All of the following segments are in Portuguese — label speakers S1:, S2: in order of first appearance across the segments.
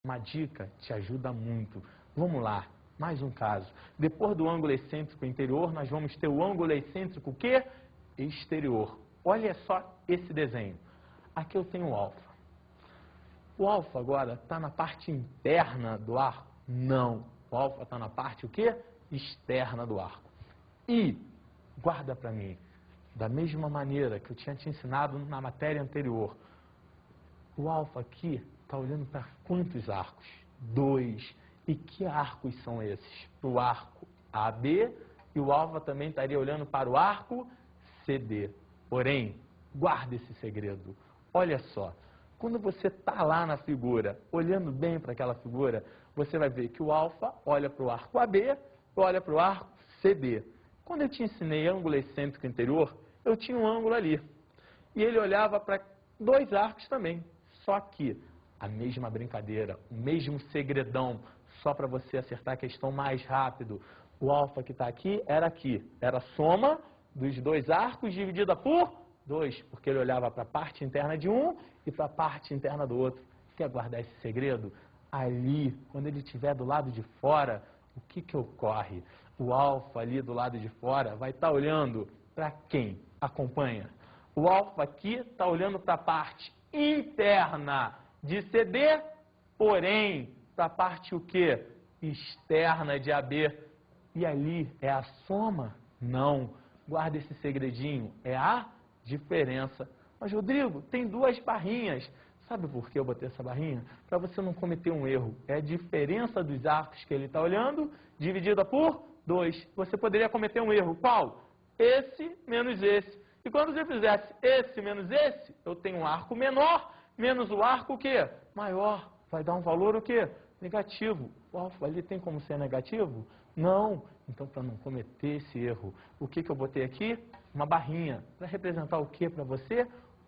S1: uma dica te ajuda muito. Vamos lá, mais um caso. Depois do ângulo excêntrico interior, nós vamos ter o ângulo excêntrico o quê? Exterior. Olha só esse desenho. Aqui eu tenho o alfa. O alfa agora está na parte interna do arco? Não. O alfa está na parte o quê? Externa do arco. E, guarda para mim, da mesma maneira que eu tinha te ensinado na matéria anterior, o alfa aqui está olhando para quantos arcos? 2. E que arcos são esses? O arco AB e o alfa também estaria olhando para o arco CD. Porém, guarda esse segredo. Olha só, quando você está lá na figura, olhando bem para aquela figura, você vai ver que o alfa olha para o arco AB, olha para o arco CD. Quando eu te ensinei ângulo excêntrico interior, eu tinha um ângulo ali. E ele olhava para 2 arcos também. Só que a mesma brincadeira, o mesmo segredão, só para você acertar a questão mais rápido. O alfa que está aqui, era a soma dos 2 arcos dividida por 2, porque ele olhava para a parte interna de um e para a parte interna do outro. Quer guardar esse segredo? Ali, quando ele estiver do lado de fora, o que ocorre? O alfa ali do lado de fora vai estar olhando para quem? Acompanha. O alfa aqui está olhando para a parte interna de CD, porém, para a parte o quê? Externa de AB. E ali é a soma? Não. Guarda esse segredinho. É a diferença. Mas, Rodrigo, tem 2 barrinhas. Sabe por que eu botei essa barrinha? Para você não cometer um erro. É a diferença dos arcos que ele está olhando, dividida por 2. Você poderia cometer um erro. Qual? Esse menos esse. E quando você fizesse esse menos esse, eu tenho um arco menor, menos o arco o quê? Maior. Vai dar um valor o quê? Negativo. O alfa ali tem como ser negativo? Não. Então, para não cometer esse erro, o que eu botei aqui? Uma barrinha. Para representar o que para você?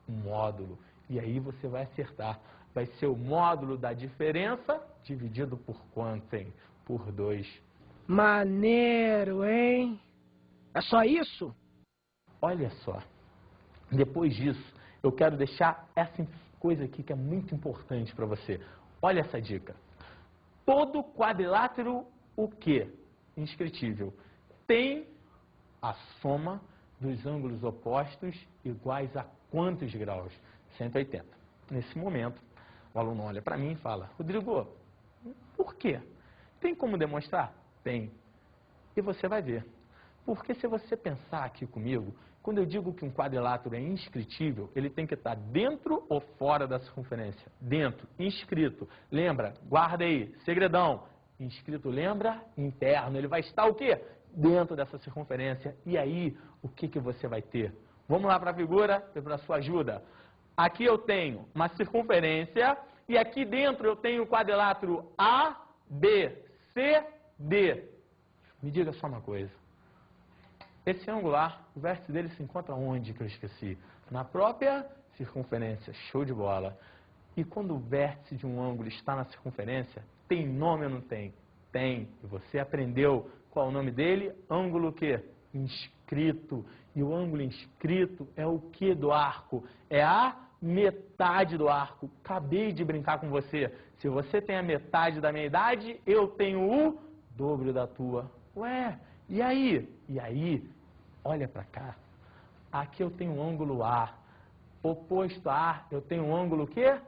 S1: Um módulo. E aí você vai acertar. Vai ser o módulo da diferença dividido por quanto, hein? Por 2.
S2: Maneiro, hein? É só isso?
S1: Olha só. Depois disso, eu quero deixar essa coisa aqui que é muito importante para você. Olha essa dica. Todo quadrilátero, o quê? Inscritível. Tem a soma dos ângulos opostos iguais a quantos graus? 180. Nesse momento, o aluno olha para mim e fala, Rodrigo, por quê? Tem como demonstrar? Tem. E você vai ver. Porque se você pensar aqui comigo, quando eu digo que um quadrilátero é inscritível, ele tem que estar dentro ou fora da circunferência? Dentro, inscrito. Lembra? Guarda aí, segredão. Inscrito, lembra? Interno. Ele vai estar o quê? Dentro dessa circunferência. E aí, o que você vai ter? Vamos lá para a figura, para a sua ajuda. Aqui eu tenho uma circunferência e aqui dentro eu tenho o quadrilátero A, B, C, D. Me diga só uma coisa. Esse angular, o vértice dele se encontra onde que eu esqueci? Na própria circunferência. Show de bola. E quando o vértice de um ângulo está na circunferência, tem nome ou não tem? Tem. E você aprendeu qual é o nome dele? Ângulo o quê? Inscrito. E o ângulo inscrito é o que do arco? É a metade do arco. Acabei de brincar com você. Se você tem a metade da minha idade, eu tenho o dobro da tua. Ué, e aí? E aí, olha para cá. Aqui eu tenho um ângulo A. Oposto a A, eu tenho um ângulo o quê?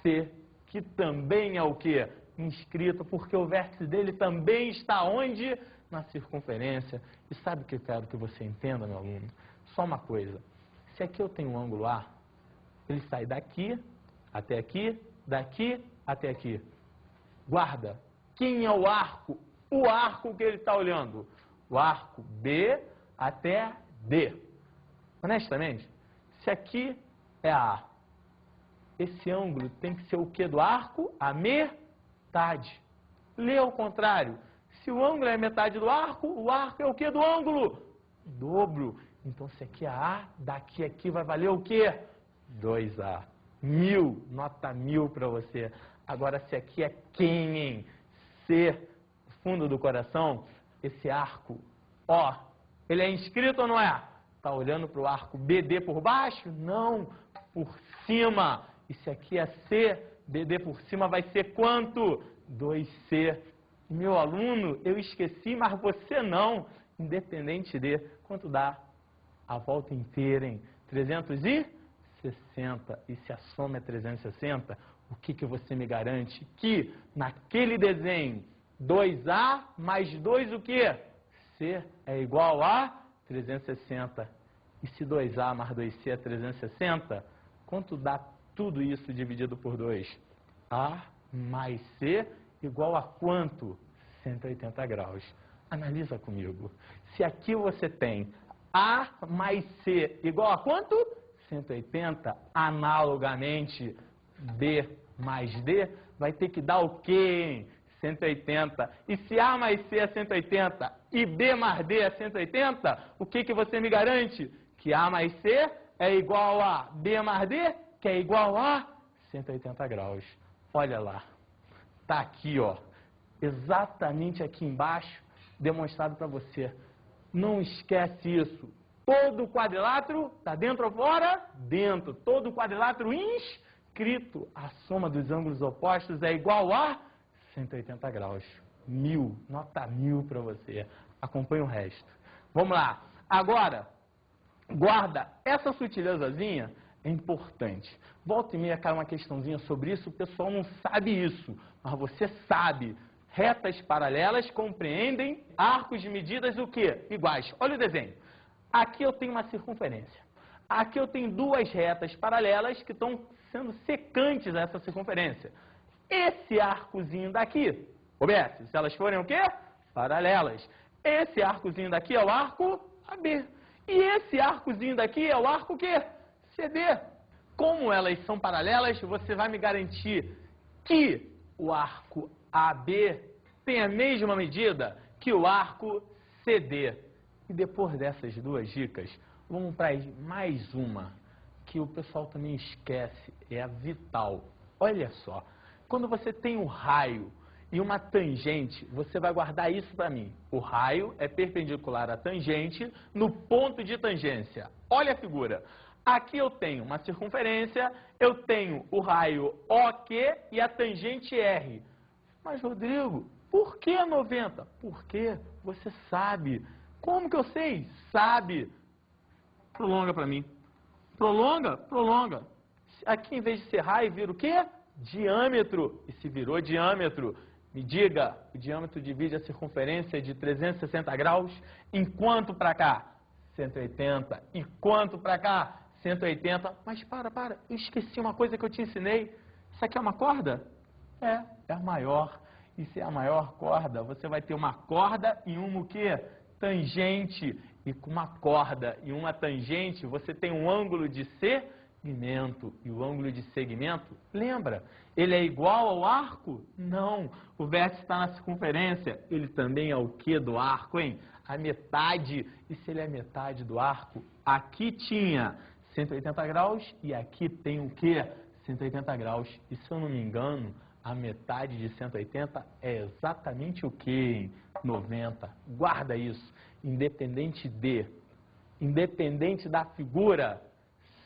S1: C. Que também é o quê? Inscrito, porque o vértice dele também está onde? Na circunferência. E sabe o que eu quero que você entenda, meu aluno? Só uma coisa. Se aqui eu tenho um ângulo A, ele sai daqui até aqui, daqui até aqui. Guarda. Quem é o arco? O arco que ele está olhando. O arco B até D. Honestamente, se aqui é a A, esse ângulo tem que ser o que do arco? A metade. Lê ao contrário. Se o ângulo é a metade do arco, o arco é o que do ângulo? Dobro. Então, se aqui é A, daqui a aqui vai valer o quê? 2A. 1000. Nota 1000 para você. Agora, se aqui é quem, hein? C, fundo do coração, esse arco, ó, ele é inscrito ou não é? Está olhando para o arco BD por baixo? Não, por cima. E se aqui é C, BD por cima vai ser quanto? 2C. Meu aluno, eu esqueci, mas você não. Independente de quanto dá a volta inteira, hein? 360. E se a soma é 360, o que você me garante? Que naquele desenho, 2A mais 2 o quê? C é igual a 360. E se 2A mais 2C é 360, quanto dá tudo isso dividido por 2? A mais C igual a quanto? 180 graus. Analisa comigo. Se aqui você tem A mais C igual a quanto? 180. Analogamente, B mais D vai ter que dar o quê, hein? 180. E se A mais C é 180 e B mais D é 180, o que você me garante? Que A mais C é igual a B mais D, que é igual a 180 graus. Olha lá. Está aqui, ó. Exatamente aqui embaixo, demonstrado para você. Não esquece isso. Todo quadrilátero está dentro ou fora? Dentro. Todo quadrilátero inscrito. A soma dos ângulos opostos é igual a 180 graus. 1000. Nota 1000 para você. Acompanhe o resto. Vamos lá. Agora, guarda essa sutilezazinha. É importante. Volta e meia cai uma questãozinha sobre isso, o pessoal não sabe isso, mas você sabe. Retas paralelas compreendem arcos de medidas o quê? Iguais. Olha o desenho. Aqui eu tenho uma circunferência. Aqui eu tenho duas retas paralelas que estão sendo secantes a essa circunferência. Esse arcozinho daqui, obedece, se elas forem o quê? Paralelas. Esse arcozinho daqui é o arco AB. E esse arcozinho daqui é o arco o quê? CD. Como elas são paralelas, você vai me garantir que o arco AB tem a mesma medida que o arco CD. E depois dessas duas dicas, vamos para mais uma, que o pessoal também esquece, é a vital. Olha só, quando você tem um raio e uma tangente, você vai guardar isso para mim. O raio é perpendicular à tangente no ponto de tangência. Olha a figura. Aqui eu tenho uma circunferência, eu tenho o raio OQ e a tangente R. Mas, Rodrigo, por que 90? Porque você sabe. Como que eu sei? Sabe. Prolonga para mim. Prolonga, prolonga. Aqui, em vez de ser raio, vira o quê? Diâmetro. E se virou diâmetro, me diga, o diâmetro divide a circunferência de 360 graus. Em quanto para cá? 180. E quanto para cá? 180. Mas para, eu esqueci uma coisa que eu te ensinei. Isso aqui é uma corda? É a maior. E se é a maior corda, você vai ter uma corda e uma o quê? Tangente. E com uma corda e uma tangente, você tem um ângulo de segmento. E o ângulo de segmento, lembra? Ele é igual ao arco? Não. O vértice está na circunferência. Ele também é o quê do arco, hein? A metade. E se ele é metade do arco, aqui tinha 180 graus e aqui tem o quê? 180 graus. E se eu não me engano, a metade de 180 é exatamente o quê? 90. Guarda isso. Independente da figura,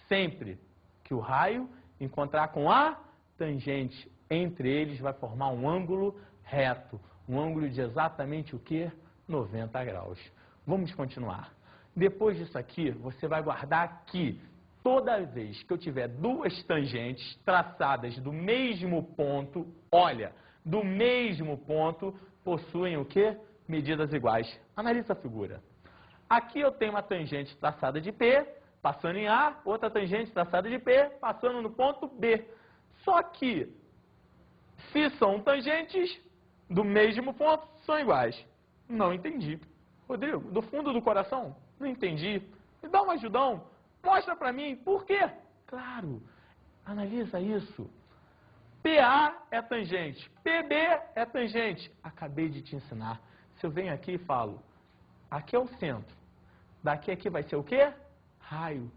S1: sempre que o raio encontrar com a tangente entre eles vai formar um ângulo reto. Um ângulo de exatamente o quê? 90 graus. Vamos continuar. Depois disso aqui, você vai guardar que toda vez que eu tiver duas tangentes traçadas do mesmo ponto, olha, do mesmo ponto, possuem o quê? Medidas iguais. Analisa a figura. Aqui eu tenho uma tangente traçada de P, passando em A, outra tangente traçada de P, passando no ponto B. Só que, se são tangentes do mesmo ponto, são iguais. Não entendi. Rodrigo, do fundo do coração, não entendi. Me dá um ajudão. Mostra para mim, por quê? Claro, analisa isso. PA é tangente, PB é tangente. Acabei de te ensinar. Se eu venho aqui e falo, aqui é o centro. Daqui a aqui vai ser o quê? Raio.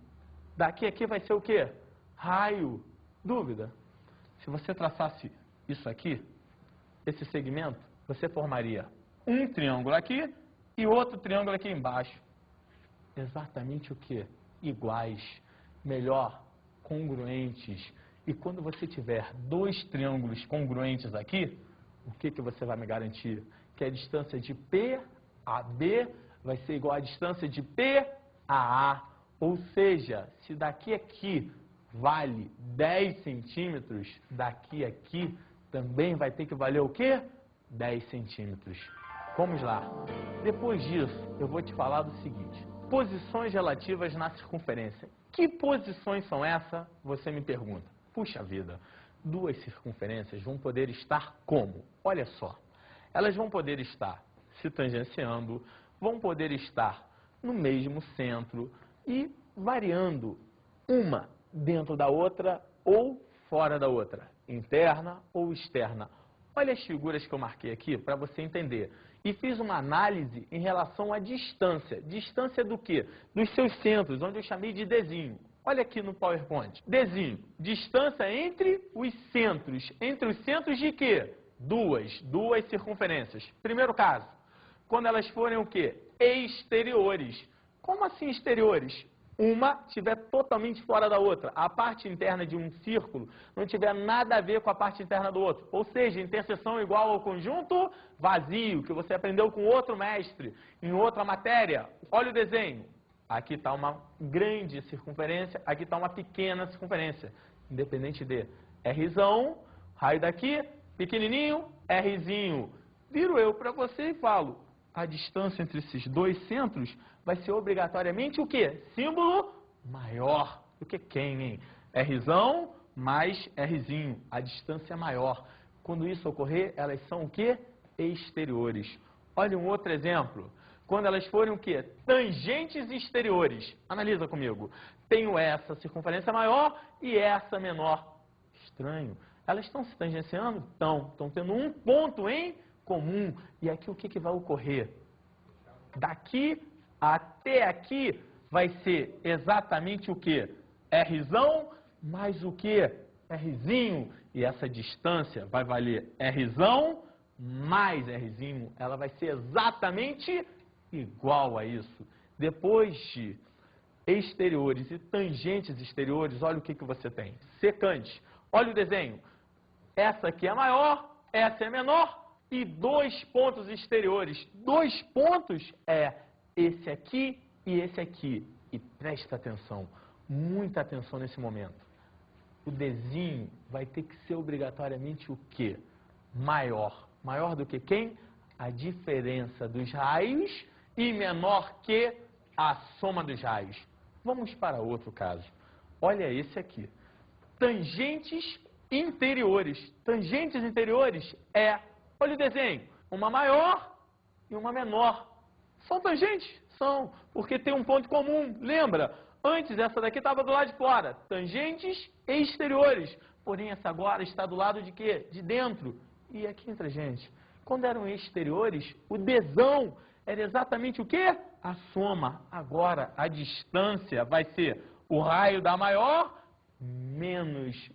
S1: Daqui a aqui vai ser o quê? Raio. Dúvida? Se você traçasse isso aqui, esse segmento, você formaria um triângulo aqui e outro triângulo aqui embaixo. Exatamente o quê? Iguais, melhor, congruentes. E quando você tiver dois triângulos congruentes aqui, o que você vai me garantir? Que a distância de P a B vai ser igual à distância de P a A. Ou seja, se daqui a aqui vale 10 centímetros, daqui a aqui também vai ter que valer o quê? 10 centímetros. Vamos lá. Depois disso, eu vou te falar do seguinte. Posições relativas na circunferência. Que posições são essas? Você me pergunta. Puxa vida, duas circunferências vão poder estar como? Olha só. Elas vão poder estar se tangenciando, vão poder estar no mesmo centro e variando uma dentro da outra ou fora da outra, interna ou externa. Olha as figuras que eu marquei aqui para você entender. E fiz uma análise em relação à distância. Distância do quê? Dos seus centros, onde eu chamei de Dzinho. Olha aqui no PowerPoint. Dzinho, distância entre os centros. Entre os centros de quê? Duas circunferências. Primeiro caso, quando elas forem o quê? Exteriores. Como assim exteriores? Uma estiver totalmente fora da outra. A parte interna de um círculo não tiver nada a ver com a parte interna do outro. Ou seja, interseção igual ao conjunto vazio, que você aprendeu com outro mestre, em outra matéria. Olha o desenho. Aqui está uma grande circunferência, aqui está uma pequena circunferência. Independente de Rzão, raio daqui, pequenininho, Rzinho. Viro eu para você e falo, a distância entre esses dois centros vai ser obrigatoriamente o quê? Símbolo maior do que quem, hein? Rzão mais Rzinho, a distância é maior. Quando isso ocorrer, elas são o quê? Exteriores. Olha um outro exemplo. Quando elas forem o quê? Tangentes exteriores. Analisa comigo. Tenho essa circunferência maior e essa menor. Estranho. Elas estão se tangenciando? Estão tendo um ponto em comum. E aqui o que vai ocorrer? Daqui até aqui vai ser exatamente o quê? Rzão mais o quê? Rzinho. E essa distância vai valer Rzão mais Rzinho. Ela vai ser exatamente igual a isso. Depois de exteriores e tangentes exteriores, olha o que você tem. Secante. Olha o desenho. Essa aqui é maior, essa é menor. E dois pontos exteriores. Dois pontos é esse aqui e esse aqui. E presta atenção, muita atenção nesse momento. O Dzinho vai ter que ser obrigatoriamente o quê? Maior. Maior do que quem? A diferença dos raios e menor que a soma dos raios. Vamos para outro caso. Olha esse aqui. Tangentes interiores. Tangentes interiores é, olha o desenho, uma maior e uma menor. São tangentes? São, porque tem um ponto comum. Lembra? Antes essa daqui estava do lado de fora. Tangentes exteriores. Porém essa agora está do lado de quê? De dentro. E aqui entre a gente, quando eram exteriores, o Dzão era exatamente o quê? A soma. Agora, a distância vai ser o raio da maior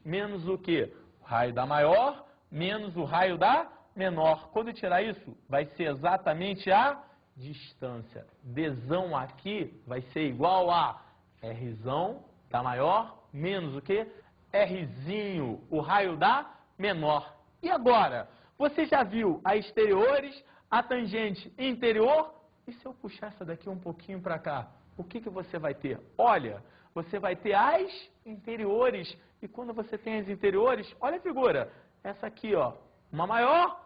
S1: menos o quê? O raio da maior menos o raio da menor. Quando eu tirar isso, vai ser exatamente a distância. Dzão aqui vai ser igual a Rzão da maior menos o quê? Rzinho, o raio da menor. E agora? Você já viu a exteriores, a tangente interior? E se eu puxar essa daqui um pouquinho para cá? O que você vai ter? Olha, você vai ter as interiores. E quando você tem as interiores, olha a figura. Essa aqui, ó, uma maior